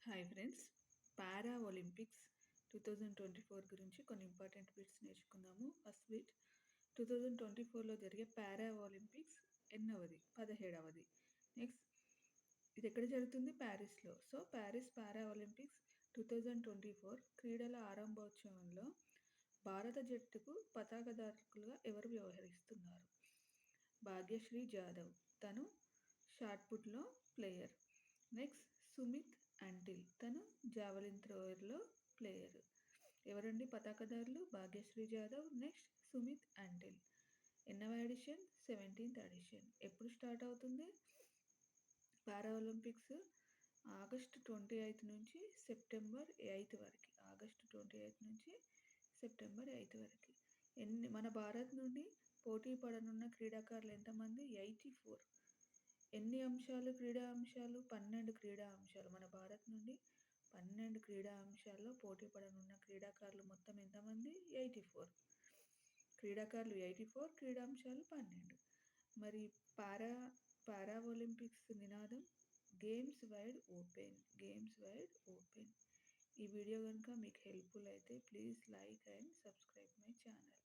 Hi friends, పారా Olympics 2024 గురించి కొన్ని important bits నేర్చుకుందాము. ఫస్ట్ బిట్, 2024లో జరిగే పారా ఒలింపిక్స్ ఎన్నవది? 17వది. నెక్స్ట్, ఇది ఎక్కడ జరుగుతుంది? ప్యారిస్లో. సో ప్యారిస్ పారా ఒలింపిక్స్ 2024 క్రీడల ఆరంభోత్సవంలో భారత జట్టుకు పతాకధారకులుగా ఎవరు వ్యవహరిస్తున్నారు? భాగ్యశ్రీ జాదవ్, తను షాట్పుట్లో ప్లేయర్. నెక్స్ట్, సుమిత్ అంటిల్, తను జావలిన్ థ్రోయర్లో ప్లేయర్. ఎవరండి పతాకదారులు? భాగ్యశ్రీ జాదవ్, నెక్స్ట్ సుమిత్ అంటిల్. ఎన్నవ ఎడిషన్? 17th edition. ఎప్పుడు స్టార్ట్ అవుతుంది పారా ఒలింపిక్స్? ఆగస్టు 28 నుంచి సెప్టెంబర్ 8 వరకు. ఆగస్టు 28 నుంచి సెప్టెంబర్ 8 వరకు. మన భారత్ నుండి పోటీ పడనున్న క్రీడాకారులు ఎంతమంది? 84. ఎన్ని అంశాలు? క్రీడా అంశాలు 12 క్రీడా అంశాలు. మన భారత్ నుండి 12 క్రీడా అంశాల్లో పోటీ పడనున్న క్రీడాకారులు మొత్తం ఎంతమంది? 84. క్రీడాకారులు 84, క్రీడాంశాలు 12. మరి పారా ఒలింపిక్స్ నినాదం games wide open. Games wide open. ఈ వీడియో కనుక మీకు హెల్ప్ఫుల్ అయితే please like and subscribe my channel.